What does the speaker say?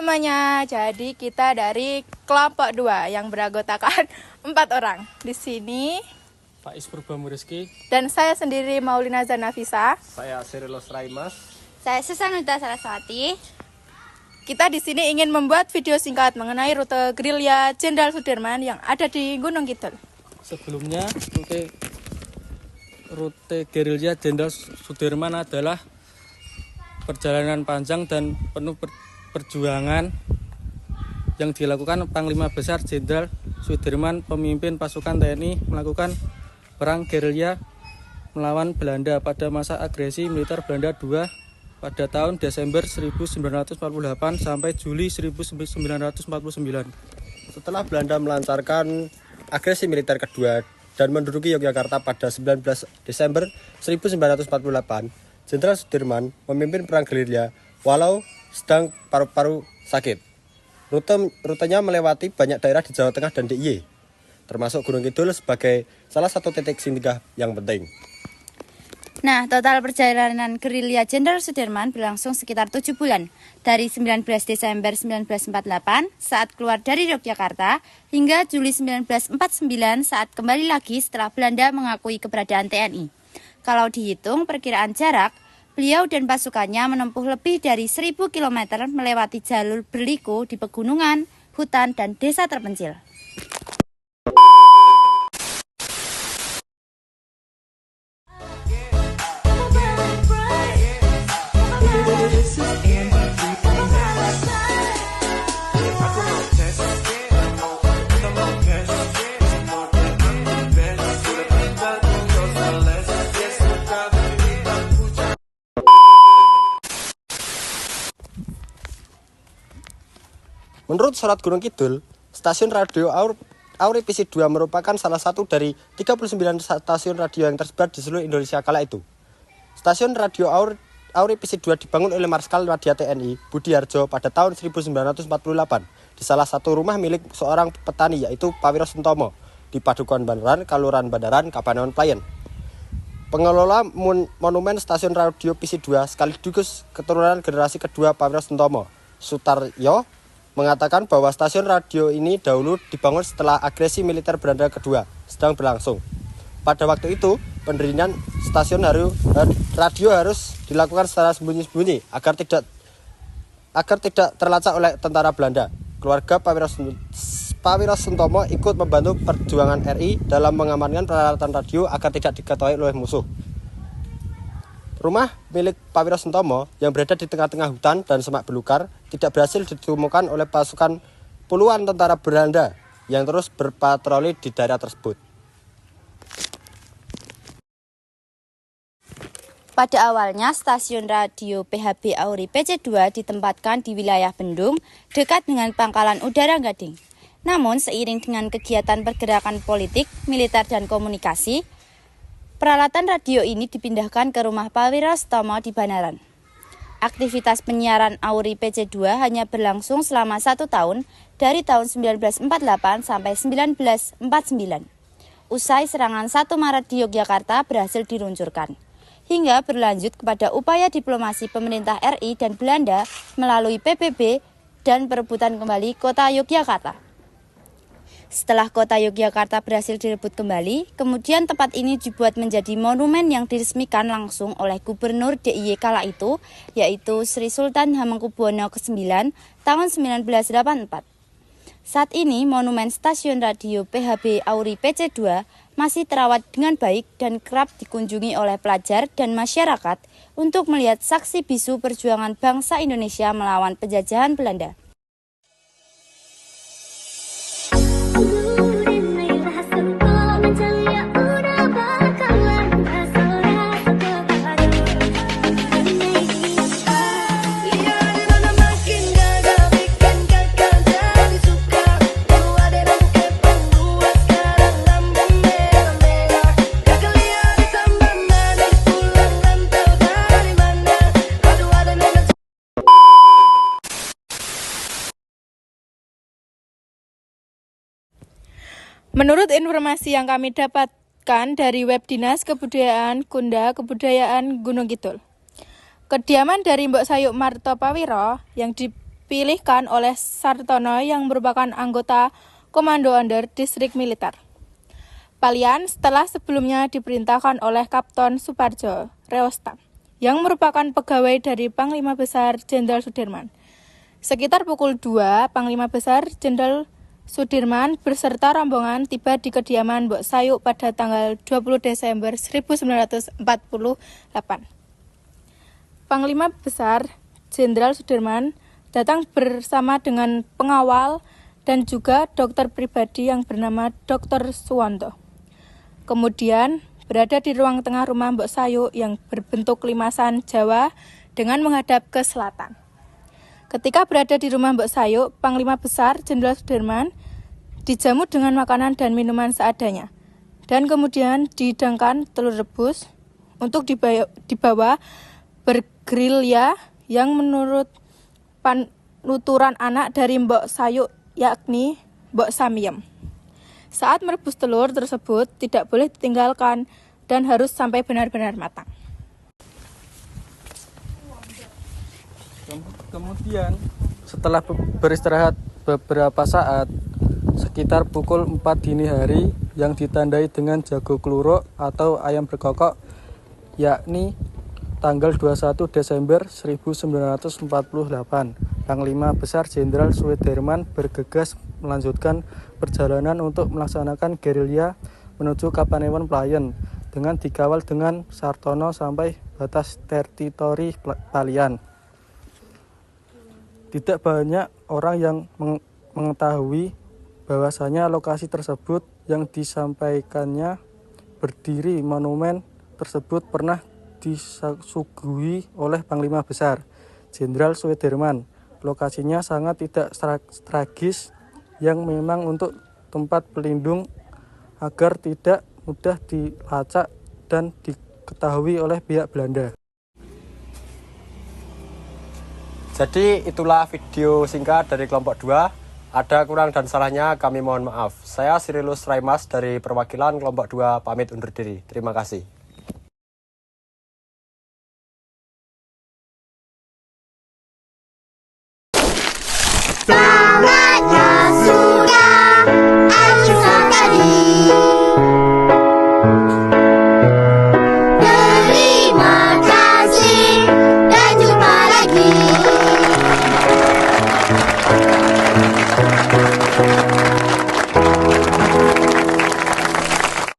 semuanya, jadi kita dari kelompok 2 yang beranggotakan 4 orang. Di sini Faiz Purbamuriski dan saya sendiri Maulina Zanafisa. Saya Sirilos Raimas. Saya Susanuta Saraswati. Kita di sini ingin membuat video singkat mengenai rute gerilya Jenderal Sudirman yang ada di Gunung Kidul. Sebelumnya, rute gerilya Jenderal Sudirman adalah perjalanan panjang dan penuh perjuangan yang dilakukan Panglima Besar Jenderal Sudirman, pemimpin pasukan TNI, melakukan perang gerilya melawan Belanda pada masa agresi militer Belanda II pada tahun Desember 1948 sampai Juli 1949. Setelah Belanda melancarkan agresi militer kedua dan menduduki Yogyakarta pada 19 Desember 1948, Jenderal Sudirman memimpin perang gerilya walau sedang paru-paru sakit. Rutenya melewati banyak daerah di Jawa Tengah dan DIY, termasuk Gunung Kidul sebagai salah satu titik singgah yang penting. Nah, total perjalanan gerilya Jenderal Sudirman berlangsung sekitar 7 bulan, dari 19 Desember 1948 saat keluar dari Yogyakarta hingga Juli 1949 saat kembali lagi setelah Belanda mengakui keberadaan TNI. Kalau dihitung perkiraan jarak, beliau dan pasukannya menempuh lebih dari 1.000 km melewati jalur berliku di pegunungan, hutan, dan desa terpencil. Menurut Surat Gunung Kidul, stasiun radio Auripisi 2 merupakan salah satu dari 39 stasiun radio yang tersebar di seluruh Indonesia kala itu. Stasiun radio Auripisi 2 dibangun oleh Marskal Madya TNI Budi Harjo pada tahun 1948 di salah satu rumah milik seorang petani yaitu Pawiro Sentomo di Padukuhan Bandaran, Kelurahan Bandaran, Kapanewon Playen. Pengelola monumen stasiun radio Pisi 2 sekaligus keturunan generasi kedua Pawiro Sentomo, Sutaryo, mengatakan bahwa stasiun radio ini dahulu dibangun setelah agresi militer Belanda kedua sedang berlangsung. Pada waktu itu, pendirian stasiun radio harus dilakukan secara sembunyi-sembunyi agar tidak terlacak oleh tentara Belanda. Keluarga Pawiro Sentomo ikut membantu perjuangan RI dalam mengamankan peralatan radio agar tidak diketahui oleh musuh. Rumah milik Pawiro Sentomo yang berada di tengah-tengah hutan dan semak belukar tidak berhasil ditemukan oleh pasukan puluhan tentara Belanda yang terus berpatroli di daerah tersebut. Pada awalnya, stasiun radio PHB Auri PC2 ditempatkan di wilayah Bendung, dekat dengan Pangkalan Udara Gading. Namun, seiring dengan kegiatan pergerakan politik, militer, dan komunikasi, peralatan radio ini dipindahkan ke rumah Pawiro Sentomo di Bandaran. Aktivitas penyiaran Auri PC2 hanya berlangsung selama 1 tahun, dari tahun 1948 sampai 1949. Usai serangan 1 Maret di Yogyakarta berhasil diluncurkan, hingga berlanjut kepada upaya diplomasi pemerintah RI dan Belanda melalui PBB dan perebutan kembali kota Yogyakarta. Setelah kota Yogyakarta berhasil direbut kembali, kemudian tempat ini dibuat menjadi monumen yang diresmikan langsung oleh Gubernur DIY kala itu, yaitu Sri Sultan Hamengkubuwono ke-9 tahun 1984. Saat ini, monumen stasiun radio PHB Auri PC2 masih terawat dengan baik dan kerap dikunjungi oleh pelajar dan masyarakat untuk melihat saksi bisu perjuangan bangsa Indonesia melawan penjajahan Belanda. Menurut informasi yang kami dapatkan dari web Dinas Kebudayaan Kunda Kebudayaan Gunung Kidul, kediaman dari Mbok Sayuk Marto Pawiro yang dipilihkan oleh Sartono yang merupakan anggota Komando Under Distrik Militer. Palian setelah sebelumnya diperintahkan oleh Kapten Suparjo Reosta, yang merupakan pegawai dari Panglima Besar Jenderal Sudirman. Sekitar pukul 2, Panglima Besar Jenderal Sudirman beserta rombongan tiba di kediaman Mbok Sayuk pada tanggal 20 Desember 1948. Panglima Besar Jenderal Sudirman datang bersama dengan pengawal dan juga dokter pribadi yang bernama Dr. Suwanto. Kemudian berada di ruang tengah rumah Mbok Sayuk yang berbentuk limasan Jawa dengan menghadap ke selatan. Ketika berada di rumah Mbok Sayuk, Panglima Besar Jenderal Sudirman dijamu dengan makanan dan minuman seadanya, dan kemudian dihidangkan telur rebus untuk dibawa bergerilya yang menurut penuturan anak dari Mbok Sayuk yakni Mbok Samiem. Saat merebus telur tersebut tidak boleh ditinggalkan dan harus sampai benar-benar matang. Kemudian setelah beristirahat beberapa saat, sekitar pukul 4 dini hari yang ditandai dengan jago kluruk atau ayam berkokok, yakni tanggal 21 Desember 1948, Panglima Besar Jenderal Sudirman bergegas melanjutkan perjalanan untuk melaksanakan gerilya menuju Kapanewon Pelayan dengan dikawal dengan Sartono sampai batas teritori Palian. Tidak banyak orang yang mengetahui bahwasanya lokasi tersebut yang disampaikannya berdiri monumen tersebut pernah disuguhi oleh Panglima Besar Jenderal Sudirman. Lokasinya sangat tidak tragis yang memang untuk tempat pelindung agar tidak mudah dilacak dan diketahui oleh pihak Belanda. Jadi itulah video singkat dari kelompok 2. Ada kurang dan salahnya kami mohon maaf. Saya Sirilus Raimas dari perwakilan kelompok 2 pamit undur diri. Terima kasih.